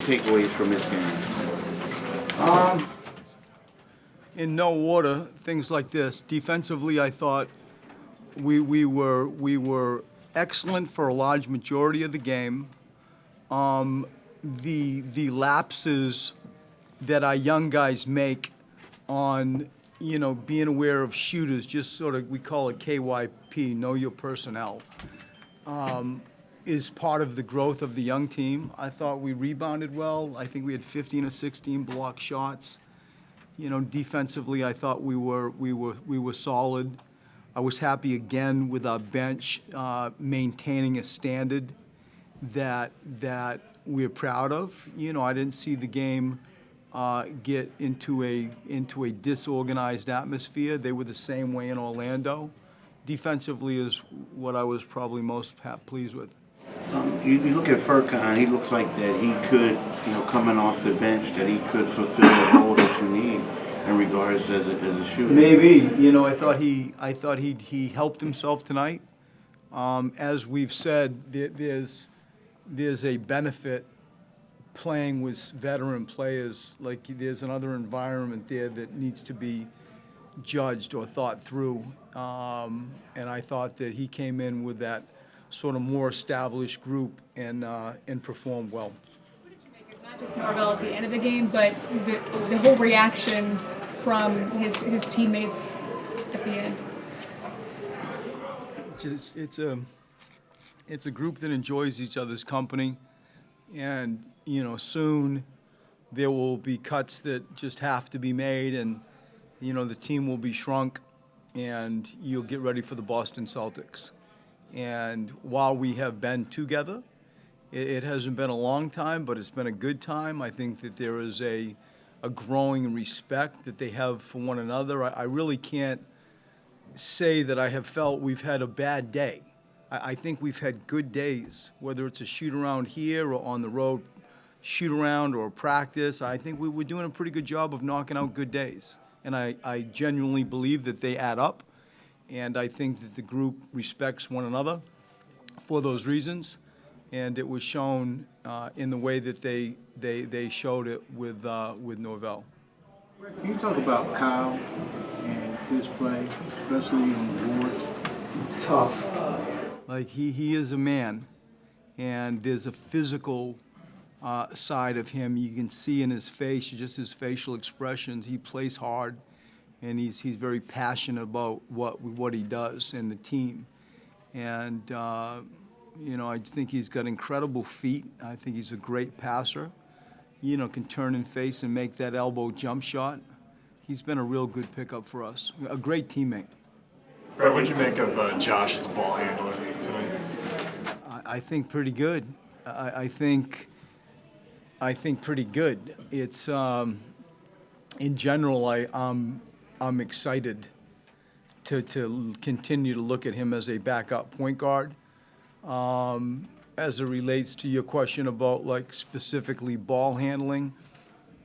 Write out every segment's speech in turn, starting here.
takeaways from this game? In no order, things like this. Defensively, I thought we were excellent for a large majority of the game. The lapses that our young guys make on being aware of shooters, just sort of, we call it KYP, know your personnel, is part of the growth of the young team. I thought we rebounded well. I think we had 15 or 16 block shots. Defensively, I thought we were solid. I was happy again with our bench maintaining a standard that we're proud of. I didn't see the game get into a disorganized atmosphere. They were the same way in Orlando. Defensively is what I was probably most pleased with. You look at Furkan, he looks like that he could, coming off the bench, that he could fulfill the role that you need in regards as a shooter. Maybe, I thought he helped himself tonight. As we've said, there's a benefit playing with veteran players. Like, there's another environment there that needs to be judged or thought through. And I thought that he came in with that sort of more established group and performed well. What did you make of not just Norvell at the end of the game, but the whole reaction from his teammates at the end? It's a group that enjoys each other's company, and soon there will be cuts that just have to be made, and the team will be shrunk, and you'll get ready for the Boston Celtics. And while we have been together, it hasn't been a long time, but it's been a good time. I think that there is a growing respect that they have for one another. I really can't say that I have felt we've had a bad day. I think we've had good days, whether it's a shoot-around here or on the road shoot-around or practice. I think we were doing a pretty good job of knocking out good days. And I genuinely believe that they add up. And I think that the group respects one another for those reasons, and it was shown in the way that they showed it with Norvell. Can you talk about Kyle and his play, especially on the boards? Tough. Like, he is a man, and there's a physical side of him. You can see in his face, just his facial expressions. He plays hard. And he's very passionate about what he does and the team. And, I think he's got incredible feet. I think he's a great passer. Can turn and face and make that elbow jump shot. He's been a real good pickup for us. A great teammate. Brett, what did you make of Josh's ball handling tonight? I think pretty good. I think pretty good. It's, in general, I'm excited to continue to look at him as a backup point guard. As it relates to your question about, like, specifically ball handling,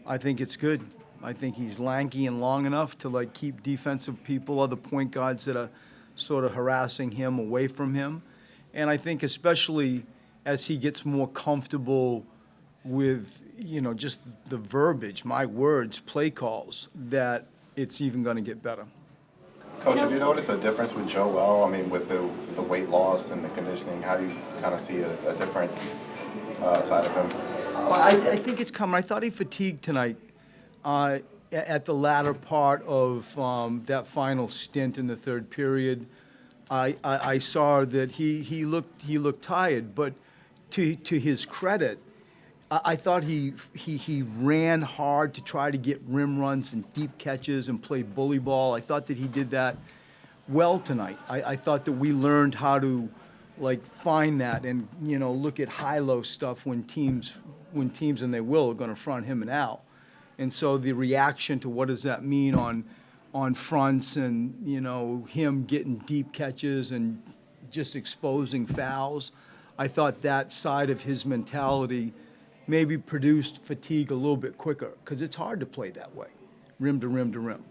I think it's good. I think he's lanky and long enough to, like, keep defensive people, other point guards that are sort of harassing him, away from him. And I think especially as he gets more comfortable with, just the verbiage, my words, play calls, that it's even going to get better. Coach, have you noticed a difference with Joel? I mean, with the weight loss and the conditioning, how do you kind of see a different side of him? I think it's coming. I thought he fatigued tonight at the latter part of that final stint in the third period. I saw that he looked tired, but to his credit, I thought he ran hard to try to get rim runs and deep catches and play bully ball. I thought that he did that well tonight. I thought that we learned how to, like, find that and, look at high-low stuff when teams, and they will, are going to front him and Al. And so the reaction to what does that mean on fronts and, him getting deep catches and just exposing fouls, I thought that side of his mentality maybe produced fatigue a little bit quicker, because it's hard to play that way, rim to rim to rim.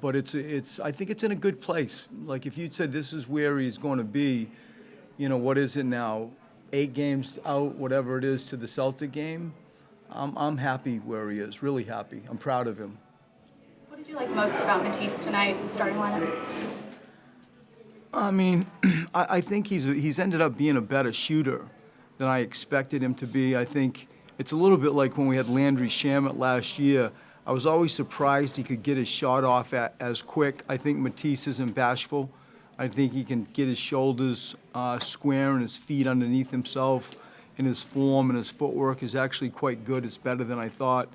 But I think it's in a good place. Like, if you'd said this is where he's going to be, what is it now, 8 games out, whatever it is, to the Celtic game, I'm happy where he is, really happy. I'm proud of him. What did you like most about Matisse tonight in the starting lineup? I mean, I think he's ended up being a better shooter than I expected him to be. I think it's a little bit like when we had Landry Shamet last year. I was always surprised he could get his shot off as quick. I think Matisse isn't bashful. I think he can get his shoulders square and his feet underneath himself, and his form and his footwork is actually quite good. It's better than I thought.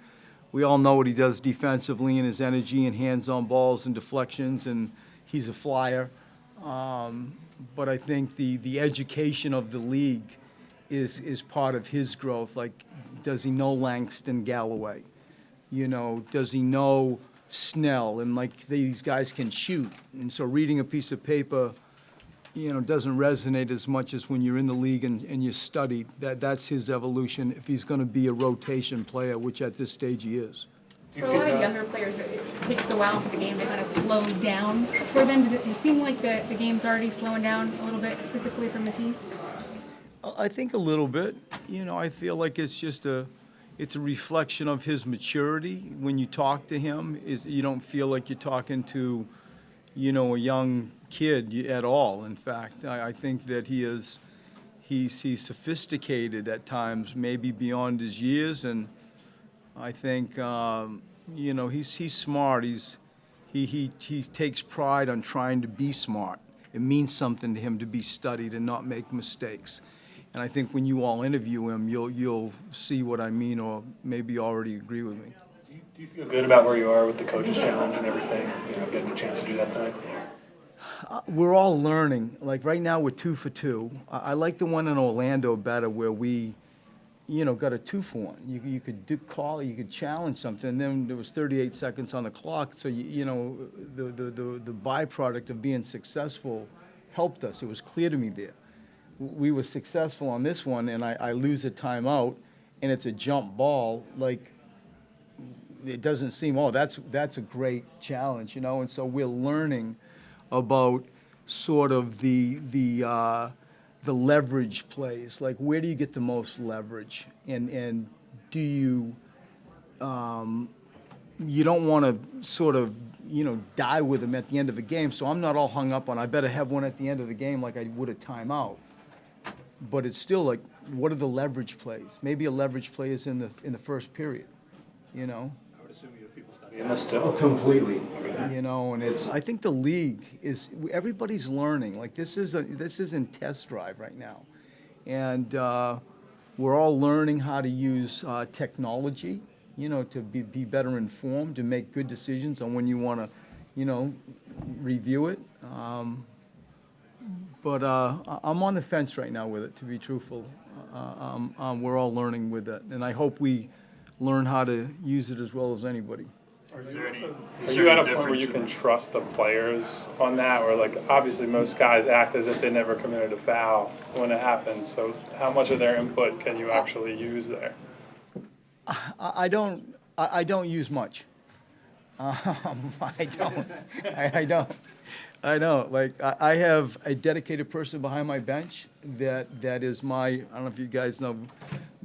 We all know what he does defensively and his energy and hands-on balls and deflections, and he's a flyer. But I think the education of the league is part of his growth. Like, does he know Langston Galloway? You know, does he know Snell? And like, these guys can shoot. And so reading a piece of paper, you know, doesn't resonate as much as when you're in the league and you study. That's his evolution if he's going to be a rotation player, which at this stage he is. For a lot of younger players, it takes a while for the game to kind of slow down for them. Does it seem like the game's already slowing down a little bit, specifically for Matisse? I think a little bit. You know, I feel like it's a reflection of his maturity. When you talk to him, you don't feel like you're talking to, you know, a young kid at all. In fact, I think that he's sophisticated at times, maybe beyond his years, and I think you know, he's smart. He takes pride on trying to be smart. It means something to him to be studied and not make mistakes. And I think when you all interview him, you'll see what I mean, or maybe already agree with me. Do you feel good about where you are with the coaches challenge and everything? You know, getting a chance to do that tonight. We're all learning. Like right now, we're 2 for 2. I like the one in Orlando better, where we, you know, got a 2-for-1. You could call, you could challenge something, and then there was 38 seconds on the clock. So you know, the byproduct of being successful helped us. It was clear to me there. We were successful on this one, and I lose a timeout, and it's a jump ball. Like, it doesn't seem, oh, that's a great challenge, you know. And so we're learning about sort of the leverage plays. Like, where do you get the most leverage, and do you you don't want to sort of, you know, die with them at the end of the game. So I'm not all hung up on I better have one at the end of the game like I would a timeout. But it's still like, what are the leverage plays? Maybe a leverage play is in the first period, you know? I would assume you have people studying this still. Completely. You know, and I think the league everybody's learning. Like, this isn't test drive right now. And we're all learning how to use technology, you know, to be better informed, to make good decisions on when you want to, you know, review it. But I'm on the fence right now with it, to be truthful. We're all learning with it, and I hope we learn how to use it as well as anybody. Are you at a point where you can trust the players on that? Or, like, obviously most guys act as if they never committed a foul when it happens. So how much of their input can you actually use there? I don't use much. I don't. Like, I have a dedicated person behind my bench that is my, I don't know if you guys know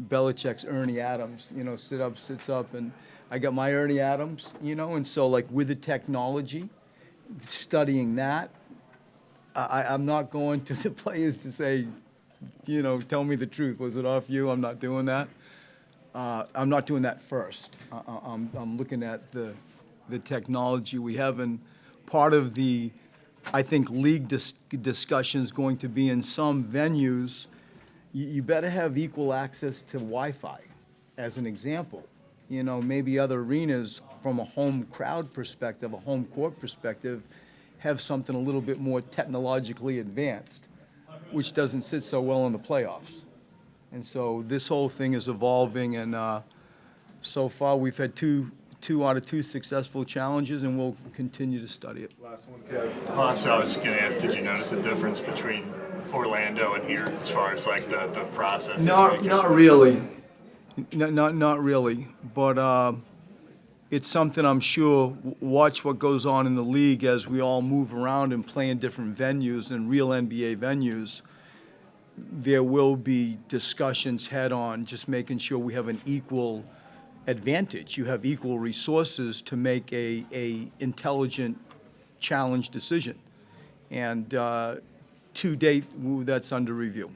Belichick's Ernie Adams, you know, sits up, and I got my Ernie Adams, you know, and so, like, with the technology, studying that, I'm not going to the players to say, you know, tell me the truth. Was it off you? I'm not doing that. I'm not doing that first. I'm looking at the technology we have, and part of the, I think, league discussion is going to be in some venues, you better have equal access to Wi-Fi, as an example. You know, maybe other arenas, from a home crowd perspective, a home court perspective, have something a little bit more technologically advanced, which doesn't sit so well in the playoffs. And so this whole thing is evolving, and so far we've had two out of 2 successful challenges, and we'll continue to study it. Well, that's what I was going to ask. Did you notice a difference between Orlando and here as far as, like, the process? Not really. Not really. But it's something I'm sure, watch what goes on in the league as we all move around and play in different venues and real NBA venues. there will be discussions head-on, just making sure we have an equal advantage. You have equal resources to make a intelligent challenge decision. And to date, that's under review.